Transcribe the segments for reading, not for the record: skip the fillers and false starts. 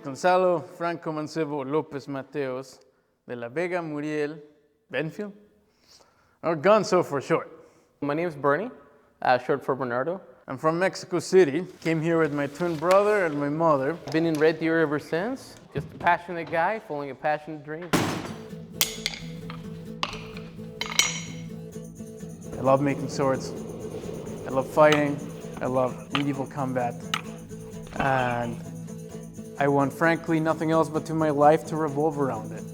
Gonzalo Franco Mancebo Lopez Mateos de la Vega Muriel Benfield, or Gonzo for short. My name is Bernie, short for Bernardo. I'm from Mexico City. Came here with my twin brother and my mother. Been in Red Deer ever since. Just a passionate guy, following a passionate dream. I love making swords. I love fighting. I love medieval combat. And I want, frankly, nothing else but to my life to revolve around it.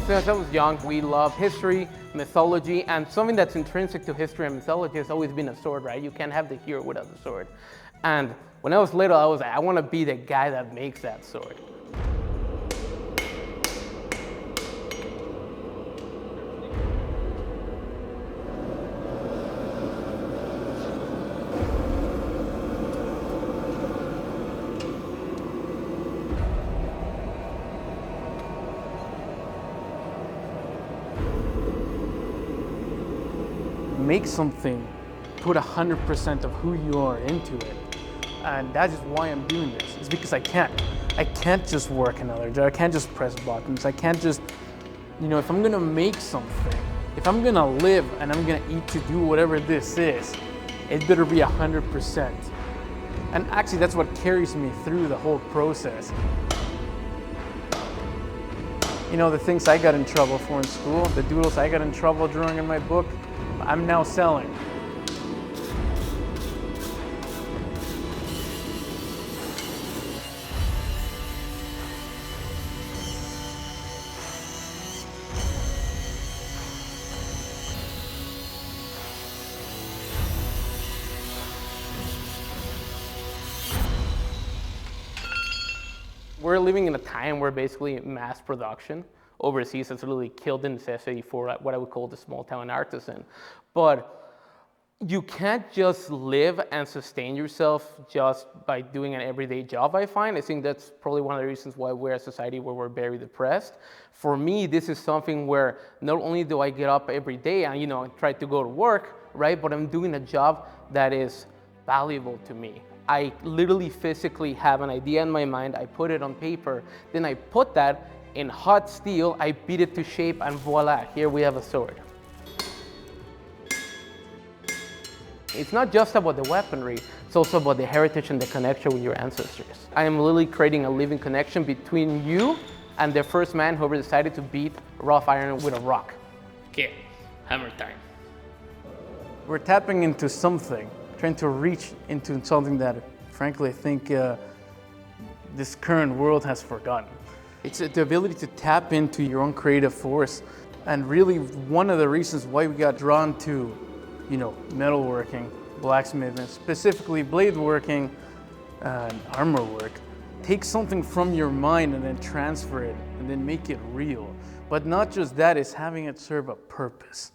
Since I was young, we love history, mythology, and something that's intrinsic to history and mythology has always been a sword, right? You can't have the hero without the sword. And when I was little, I was like, I want to be the guy that makes that sword. Make something, put 100% of who you are into it. And that is why I'm doing this. It's because I can't just work another job. I can't just press buttons. I can't just, if I'm gonna make something, if I'm gonna live and I'm gonna eat to do whatever this is, it better be 100%. And actually that's what carries me through the whole process. The things I got in trouble for in school, the doodles I got in trouble drawing in my book, I'm now selling. We're living in a time where basically mass production overseas has really killed the necessity for what I would call the small town artisan. But you can't just live and sustain yourself just by doing an everyday job, I find. I think that's probably one of the reasons why we're a society where we're very depressed. For me, this is something where not only do I get up every day and try to go to work, right, but I'm doing a job that is valuable to me. I literally physically have an idea in my mind, I put it on paper, then I put that in hot steel, I beat it to shape, and voila, here we have a sword. It's not just about the weaponry, it's also about the heritage and the connection with your ancestors. I am literally creating a living connection between you and the first man who ever decided to beat rough iron with a rock. Okay, hammer time. We're tapping into something, trying to reach into something that, frankly, I think this current world has forgotten. It's the ability to tap into your own creative force. And really one of the reasons why we got drawn to, metalworking, blacksmithing, specifically blade working and armor work. Take something from your mind and then transfer it and then make it real. But not just that, it's having it serve a purpose.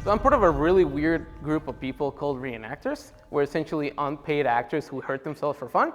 So I'm part of a really weird group of people called reenactors. We're essentially unpaid actors who hurt themselves for fun.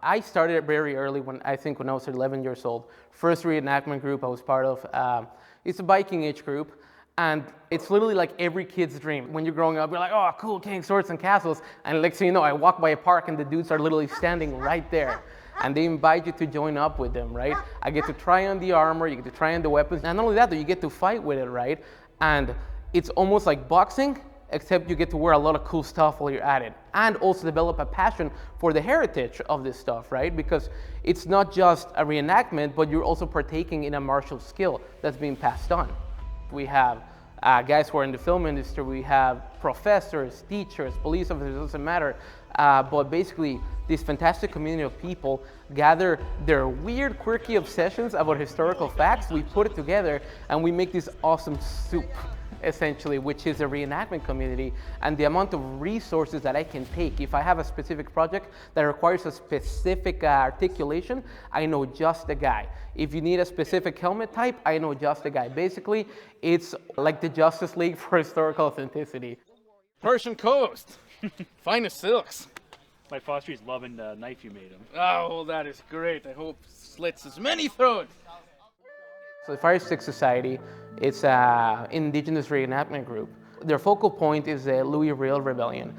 I started very early, when I was 11 years old. First reenactment group I was part of, it's a biking age group. And it's literally like every kid's dream. When you're growing up, you're like, oh, cool, king, swords and castles. And next thing you know, I walk by a park and the dudes are literally standing right there. And they invite you to join up with them, right? I get to try on the armor, you get to try on the weapons. And not only that, you get to fight with it, right? And it's almost like boxing, except you get to wear a lot of cool stuff while you're at it, and also develop a passion for the heritage of this stuff, right? Because it's not just a reenactment, but you're also partaking in a martial skill that's being passed on. We have guys who are in the film industry, we have professors, teachers, police officers, it doesn't matter. But basically, this fantastic community of people gather their weird, quirky obsessions about historical facts, we put it together, and we make this awesome soup, essentially, which is a reenactment community. And the amount of resources that I can take, if I have a specific project that requires a specific articulation, I know just the guy. If you need a specific helmet type, I know just the guy. Basically, it's like the Justice League for historical authenticity. Persian Coast, finest silks. My Foster's loving the knife you made him. Oh, well, that is great. I hope slits as many throats. So the Fire Stick Society, it's an indigenous reenactment group. Their focal point is the Louis Riel Rebellion.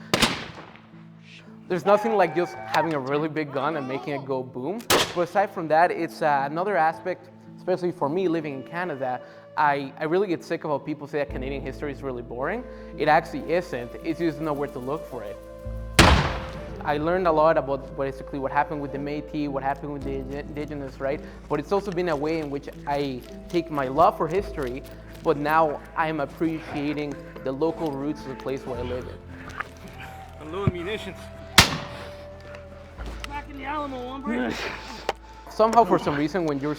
There's nothing like just having a really big gun and making it go boom. But aside from that, it's another aspect, especially for me living in Canada, I really get sick of how people say that Canadian history is really boring. It actually isn't, it's just know where to look for it. I learned a lot about basically what happened with the Métis, what happened with the Indigenous, right? But it's also been a way in which I take my love for history, but now I'm appreciating the local roots of the place where I live in. Unload munitions. Back in the Alamo, hombre. Somehow, for some reason, when you're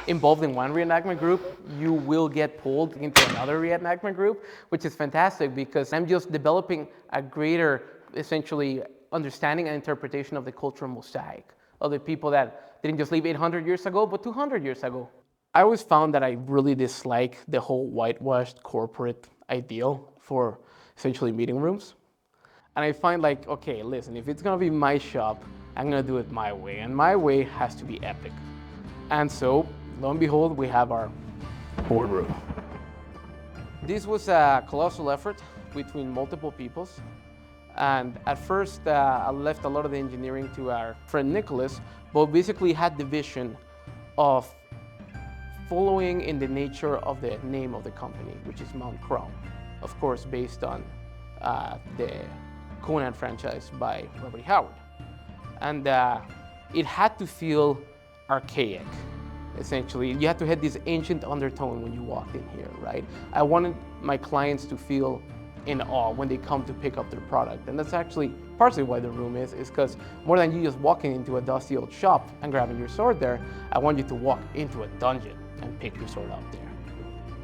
involved in one reenactment group, you will get pulled into another reenactment group, which is fantastic because I'm just developing a greater, essentially, understanding and interpretation of the cultural mosaic of the people that didn't just live 800 years ago, but 200 years ago. I always found that I really dislike the whole whitewashed corporate ideal for essentially meeting rooms. And I find like, okay, listen, if it's gonna be my shop, I'm gonna do it my way, and my way has to be epic. And so, lo and behold, we have our boardroom. This was a colossal effort between multiple peoples. And at first, I left a lot of the engineering to our friend Nicholas, but basically had the vision of following in the nature of the name of the company, which is Mount Chrome. Of course, based on the Conan franchise by Robert E. Howard. And it had to feel archaic, essentially. You had to have this ancient undertone when you walked in here, right? I wanted my clients to feel in awe when they come to pick up their product. And that's actually partially why the room is because more than you just walking into a dusty old shop and grabbing your sword there, I want you to walk into a dungeon and pick your sword up there.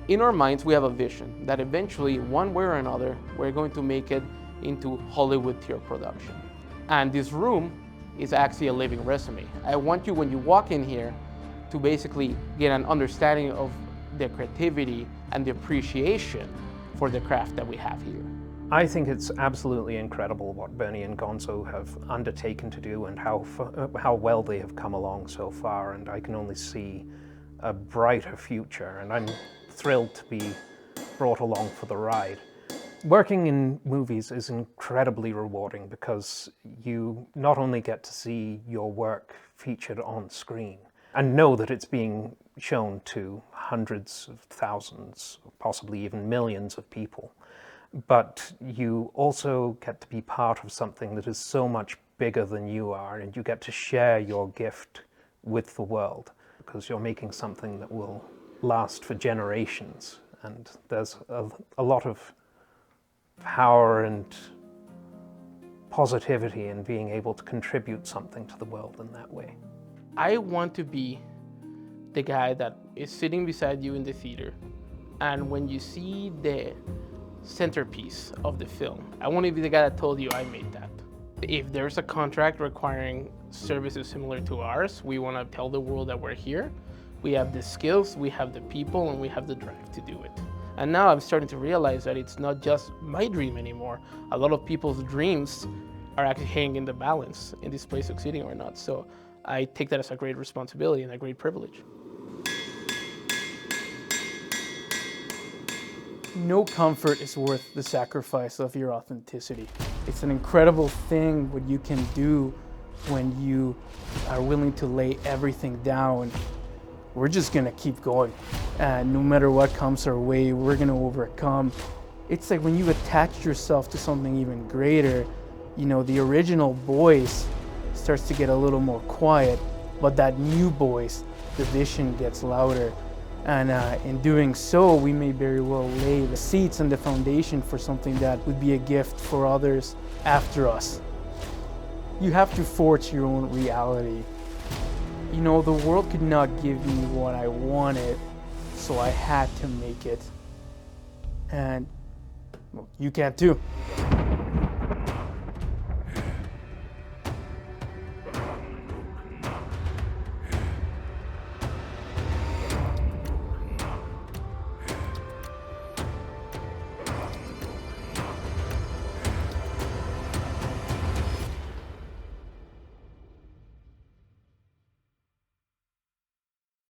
In our minds, we have a vision that eventually, one way or another, we're going to make it into Hollywood tier production. And this room is actually a living resume. I want you, when you walk in here, to basically get an understanding of the creativity and the appreciation for the craft that we have here. I think it's absolutely incredible what Bernie and Gonzo have undertaken to do and how well they have come along so far, and I can only see a brighter future, and I'm thrilled to be brought along for the ride. Working in movies is incredibly rewarding because you not only get to see your work featured on screen and know that it's being shown to hundreds of thousands, possibly even millions of people, but you also get to be part of something that is so much bigger than you are, and you get to share your gift with the world because you're making something that will last for generations. And there's a lot of power and positivity in being able to contribute something to the world in that way. I want to be the guy that is sitting beside you in the theater, and when you see the centerpiece of the film, I want to be the guy that told you I made that. If there's a contract requiring services similar to ours, we want to tell the world that we're here. We have the skills, we have the people, and we have the drive to do it. And now I'm starting to realize that it's not just my dream anymore. A lot of people's dreams are actually hanging in the balance in this place succeeding or not. So I take that as a great responsibility and a great privilege. No comfort is worth the sacrifice of your authenticity. It's an incredible thing what you can do when you are willing to lay everything down. We're just gonna keep going. And no matter what comes our way, we're gonna overcome. It's like when you attach yourself to something even greater, you know, the original voice starts to get a little more quiet, but that new voice, the vision gets louder. And in doing so, we may very well lay the seeds and the foundation for something that would be a gift for others after us. You have to forge your own reality. You know, the world could not give me what I wanted, so I had to make it. And well, you can't too.